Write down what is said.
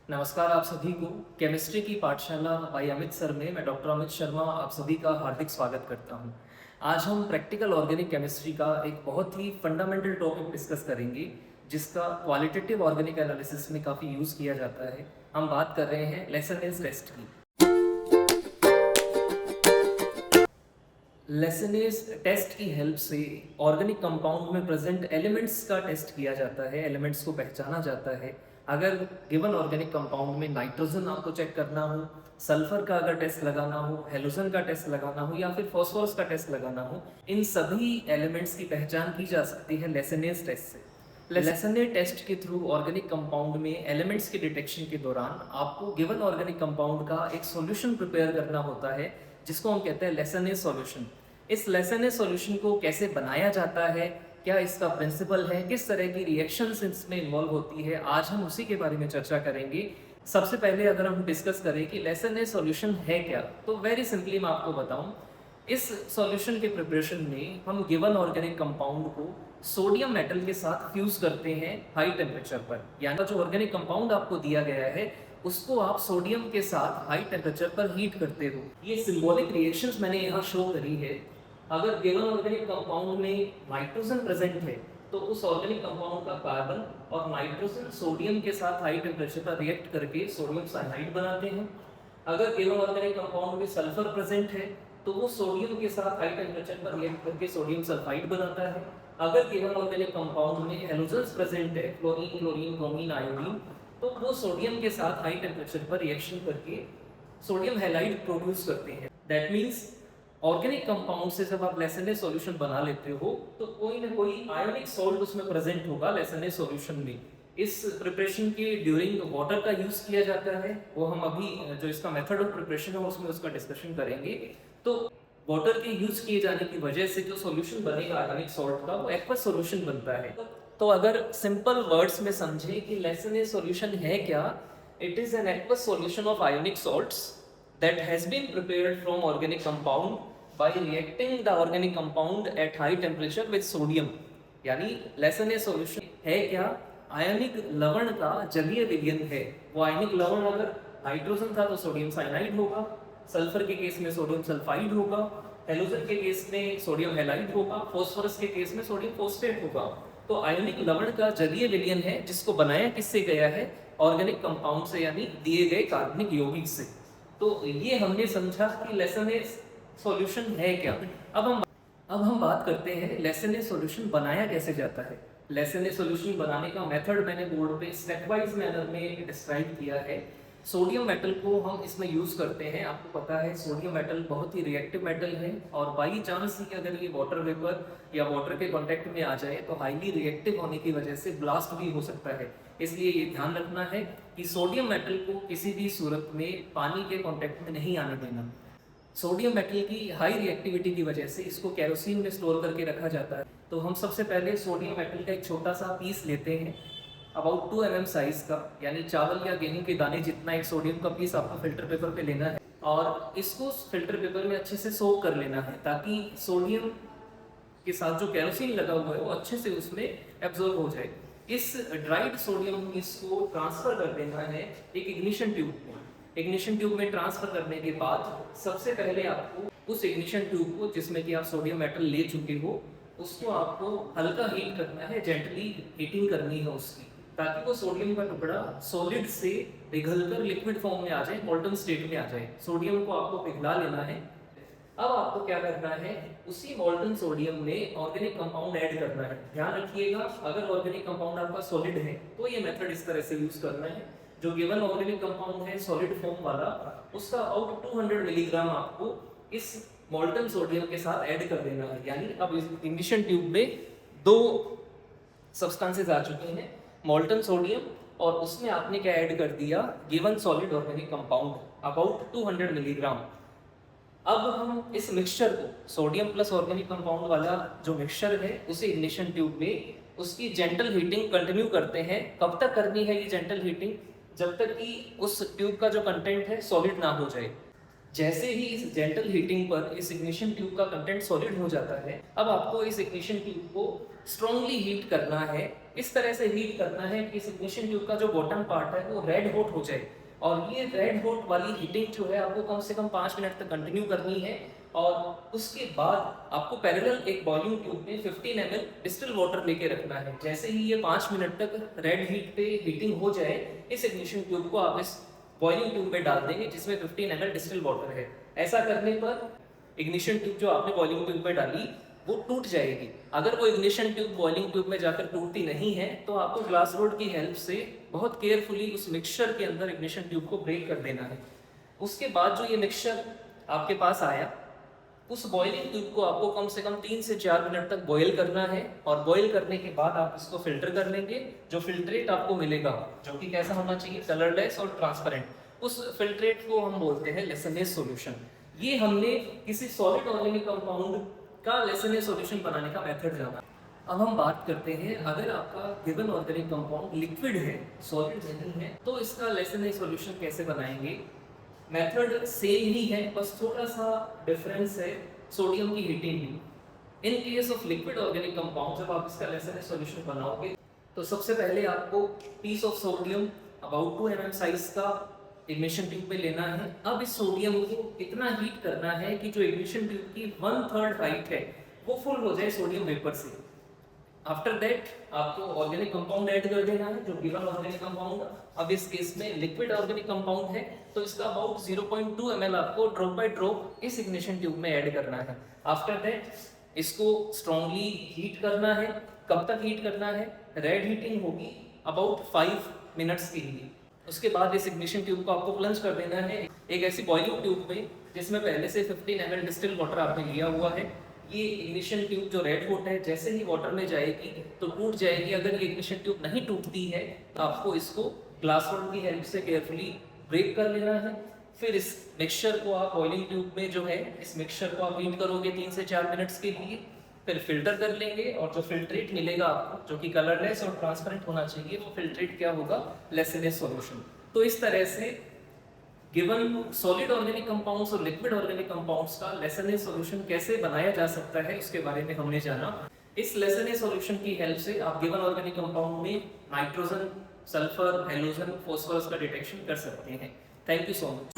नमस्कार आप सभी को। केमिस्ट्री की पाठशाला बाई अमित सर में मैं डॉक्टर अमित शर्मा आप सभी का हार्दिक स्वागत करता हूं। आज हम प्रैक्टिकल ऑर्गेनिक केमिस्ट्री का एक बहुत ही फंडामेंटल टॉपिक डिस्कस करेंगे जिसका क्वालिटेटिव ऑर्गेनिक एनालिसिस में काफ़ी यूज़ किया जाता है। हम बात कर रहे हैं लेसनेस टेस्ट की। लेसनेस टेस्ट की हेल्प से ऑर्गेनिक कंपाउंड में प्रेजेंट एलिमेंट्स का टेस्ट किया जाता है, एलिमेंट्स को पहचाना जाता है। अगर गिवन ऑर्गेनिक कंपाउंड में नाइट्रोजन आपको चेक करना हो, सल्फर का अगर टेस्ट लगाना हो, हेलोजन का टेस्ट लगाना हो या फिर फॉस्फोरस का टेस्ट लगाना हो, इन सभी एलिमेंट्स की पहचान की जा सकती है लेसनेस टेस्ट से। लेसने टेस्ट के थ्रू ऑर्गेनिक कंपाउंड में एलिमेंट्स के डिटेक्शन के दौरान आपको गिवन ऑर्गेनिक कंपाउंड का एक सॉल्यूशन प्रिपेयर करना होता है जिसको हम कहते हैं लेसने सॉल्यूशन। इस लेसने सॉल्यूशन को कैसे बनाया जाता है, क्या इसका प्रिंसिपल है, किस तरह की रिएक्शंस इसमें इन्वॉल्व होती है, आज हम उसी के बारे में चर्चा करेंगे। सबसे पहले अगर हम डिस्कस करें कि लेसने सॉल्यूशन है क्या, तो वेरी सिंपली मैं आपको बताऊं, इस सॉल्यूशन के प्रिपरेशन में हम गिवन ऑर्गेनिक कंपाउंड को सोडियम मेटल के साथ फ्यूज करते हैं हाई टेम्परेचर पर। यानी जो ऑर्गेनिक कंपाउंड आपको दिया गया है उसको आप सोडियम के साथ हाई टेम्परेचर पर हीट करते हो। ये सिंबॉलिक रिएक्शंस मैंने यहाँ शो करी है। अगर गिवन ऑर्गेनिक कंपाउंड में नाइट्रोजन प्रेजेंट है तो उस ऑर्गेनिक कंपाउंड का कार्बन और नाइट्रोजन सोडियम के साथ हाई टेम्परेचर पर रिएक्ट करके सोडियम साइनाइड बनाते हैं। अगर गिवन ऑर्गेनिक कंपाउंड में सल्फर प्रेजेंट है तो वो सोडियम के साथ हाई टेम्परेचर पर रिएक्ट करके सोडियम सल्फाइड बनाता है। अगर गिवन ऑर्गेनिक कंपाउंड में हेलोजन्स प्रेजेंट है, फ्लोरीन, क्लोरीन, ब्रोमीन, आयोडीन, तो वो सोडियम के साथ हाई टेम्परेचर पर रिएक्शन करके सोडियम हैलाइड प्रोड्यूस करते हैं। दैट मीन्स ऑर्गेनिक कंपाउंड से जब आप लेसने सॉल्यूशन बना लेते हो तो कोई ना कोई आयोनिक सॉल्ट उसमें प्रेजेंट होगा लेसने सॉल्यूशन में। इस प्रिपरेशन के ड्यूरिंग वाटर का यूज किया जाता है, वो हम अभी जो इसका मेथड ऑफ प्रिपरेशन है उसमें उसका डिस्कशन करेंगे। तो वाटर के यूज किए जाने की वजह से जो सॉल्यूशन बनेगा आयोनिक सॉल्ट का वो एक्वस सॉल्यूशन बनता है। तो अगर सिंपल वर्ड्स में समझे कि लेसने सॉल्यूशन है क्या, it is an aqueous solution of ionic salts that has been prepared from organic compound by reacting the organic compound at high temperature with sodium। यानी लेसने सॉल्यूशन है क्या, आयनिक लवण का जलीय विलयन है। वो आयनिक लवण अगर हाइड्रोजन था तो सोडियम साइनाइड होगा, सल्फर के केस में सोडियम सल्फाइड होगा, हेलोजन के केस में सोडियम हैलाइड होगा, फॉस्फोरस के केस में सोडियम फोस्फेट होगा। तो आयनिक लवण का जलीय विलयन है जिसको बनाया किससे गया है, ऑर्गेनिक कंपाउंड से, यानी दिए गए कार्बनिक यौगिक से। तो ये हमने समझा कि लेसने सॉल्यूशन है क्या। अब हम बात करते हैं लेसने सॉल्यूशन बनाया कैसे जाता है। लेसने सॉल्यूशन बनाने का मेथड मैंने बोर्ड पे स्टेप वाइज मैनर में डिस्क्राइब किया है। सोडियम मेटल को हम इसमें यूज करते हैं। आपको पता है सोडियम मेटल बहुत ही रिएक्टिव मेटल है और बाई चांस ही अगर ये वाटर वेपर या वाटर के कांटेक्ट में आ जाए तो हाईली रिएक्टिव होने की वजह से ब्लास्ट भी हो सकता है। इसलिए ये ध्यान रखना है कि सोडियम मेटल को किसी भी सूरत में पानी के कांटेक्ट में नहीं आने देना। सोडियम मेटल की हाई रिएक्टिविटी की वजह से इसको केरोसिन में स्टोर करके रखा जाता है। तो हम सबसे पहले सोडियम मेटल का एक छोटा सा पीस लेते हैं, अबाउट 2 mm साइज का, यानी चावल या गेहूं के दाने जितना एक सोडियम का पीस आपको फिल्टर पेपर पे लेना है और इसको फिल्टर पेपर में अच्छे से सोक कर लेना है ताकि सोडियम के साथ जो केरोसिन लगा हुआ है वो अच्छे से उसमें एब्जॉर्ब हो जाए। इस ड्राइड सोडियम इसको ट्रांसफर कर देना है एक इग्निशन ट्यूब में। इग्निशन ट्यूब में ट्रांसफर करने के बाद सबसे पहले आपको उस इग्निशन ट्यूब को जिसमें कि आप सोडियम मेटल ले चुके हो उसको आपको हल्का हीट करना है, जेंटली हीटिंग करनी है उसकी, ताकि वो सोडियम का टुकड़ा सॉलिड से पिघलकर लिक्विड फॉर्म में आ जाए, मोल्टन स्टेट में आ जाए। सोडियम को आपको पिघला लेना है। अब आपको क्या करना है, उसी मोल्टन सोडियम में ऑर्गेनिक कंपाउंड ऐड करना है। ध्यान रखिएगा अगर ऑर्गेनिक कंपाउंड आपका सॉलिड है तो ये मेथड इस तरह से यूज करना है। जो गिवन ऑर्गेनिक कंपाउंड है सॉलिड फॉर्म वाला, उसका अबाउट 200 मिलीग्राम आपको इस मोल्टन सोडियम के साथ ऐड कर देना है। यानी अब इस इग्निशन ट्यूब में दो सब्सटेंसेस आ चुके हैं, मोल्टन सोडियम, और उसमें आपने क्या ऐड कर दिया, given solid organic compound about 200 milligram. अब हम इस मिक्सचर को, सोडियम प्लस ऑर्गेनिक कंपाउंड वाला जो मिक्सचर है, उसे इग्निशन ट्यूब में उसकी जेंटल हीटिंग कंटिन्यू करते हैं। कब तक करनी है ये जेंटल हीटिंग, जब तक कि उस ट्यूब का जो कंटेंट है सॉलिड ना हो जाए। जैसे ही इस जेंटल हीटिंग पर इस इग्निशन ट्यूब का कंटेंट सॉलिड हो जाता है, अब आपको इस इग्निशन ट्यूब को स्ट्रांगली हीट करना है इस तरह से हीट करना है कि इस इग्निशन ट्यूब का जो बॉटम पार्ट है वो रेड हॉट हो जाए। और ये रेड हॉट वाली हीटिंग जो है आपको कम से कम 5 मिनट तक कंटिन्यू करनी है। और उसके बाद आपको पैरेलल एक बॉइलिंग ट्यूब में 15 ml डिस्टिल वाटर लेके रखना है। जैसे ही ये 5 मिनट तक रेड हीट पे हीटिंग हो जाए, इस इग्निशन ट्यूब को आप इस बॉइलिंग ट्यूब में डाल देंगे जिसमें 15 ml डिस्टिल वाटर है। ऐसा करने पर इग्निशन ट्यूब जो आपने बॉइलिंग ट्यूब में डाली वो टूट जाएगी। अगर वो इग्निशन ट्यूब बॉइलिंग ट्यूब में जाकर टूटती नहीं है तो आपको ग्लास रोड की हेल्प से बहुत केयरफुली उस मिक्सचर के अंदर इग्निशन ट्यूब को ब्रेक कर देना है। उसके बाद जो ये मिक्सचर आपके पास आया, उस बॉइलिंग ट्यूब को आपको कम से कम 3 से 4 मिनट तक बॉईल करना है। और बॉईल करने के बाद आप इसको फिल्टर कर लेंगे। जो फिल्ट्रेट आपको मिलेगा, जो कि कैसा होना चाहिए, कलरलेस और ट्रांसपेरेंट, उस फिल्ट्रेट को हम बोलते हैं लेसनेस सॉल्यूशन। ये हमने किसी सॉलिड ऑर्गेनिक कंपाउंड का लेसनेस सॉल्यूशन बनाने का मेथड जाना। अब हम बात करते हैं, अगर आपका गिवन ऑर्गेनिक कंपाउंड लिक्विड है, सॉलिड नहीं है, तो इसका लेसनेस सॉल्यूशन कैसे बनाएंगे। मेथड सेम ही है, बस थोड़ा सा डिफरेंस है सोडियम की हीटिंग में। In case of liquid organic compound जब आप इसका लेसनेस सॉल्यूशन बनाओगे तो सबसे पहले आपको piece of sodium about 2 mm size का इग्निशन ट्यूब में लेना है। अब इस सोडियम को इतना हीट करना है कि जो इग्निशन ट्यूब की 1/3 हाइट है वो फुल हो जाए सोडियम वेपर से। आफ्टर दैट आपको ऑर्गेनिक कंपाउंड ऐड कर देना है, जो गिवन ऑर्गेनिक कंपाउंड, अब इस केस में लिक्विड ऑर्गेनिक कंपाउंड है, तो इसका अबाउट 0.2 ml आपको ड्रॉप बाय ड्रॉप इस इग्निशन ट्यूब में ऐड करना है। आफ्टर दैट इसको स्ट्रांगली हीट करना है। कब तक हीट करना है, रेड हीटिंग होगी अबाउट 5 मिनट्स के लिए। उसके बाद इस इग्निशन ट्यूब को आपको प्लंज कर देना है एक ऐसी बॉइलिंग ट्यूब में जिसमें पहले से 15 ml डिस्टिल वाटर आपने लिया हुआ है। ये इग्निशन ट्यूब जो रेड हॉट है, जैसे ही वाटर में जाएगी तो टूट जाएगी। अगर ये इग्निशन ट्यूब नहीं टूटती है तो आपको इसको ग्लास रॉड की हेल्प से केयरफुली ब्रेक कर लेना है। फिर इस मिक्सचर को आप बॉइलिंग ट्यूब में जो है, इस मिक्सचर को आप हीट करोगे 3 से 4 मिनट्स के लिए। फिर फिल्टर कर लेंगे और जो फिल्ट्रेट मिलेगा आपको, जो कि कलरलेस और ट्रांसपेरेंट होना चाहिए, वो फिल्ट्रेट क्या होगा, लेसनेस सॉल्यूशन। तो इस तरह से गिवन सॉलिड ऑर्गेनिक कंपाउंड्स और लिक्विड ऑर्गेनिक कंपाउंड्स का लेसनेस सॉल्यूशन कैसे बनाया जा सकता है उसके बारे में हमने जाना। इस लेसनेस सॉल्यूशन की हेल्प से आप गिवन ऑर्गेनिक कंपाउंड में नाइट्रोजन, सल्फर, हाइड्रोजन, फास्फोरस का डिटेक्शन कर सकते हैं। Thank you so much.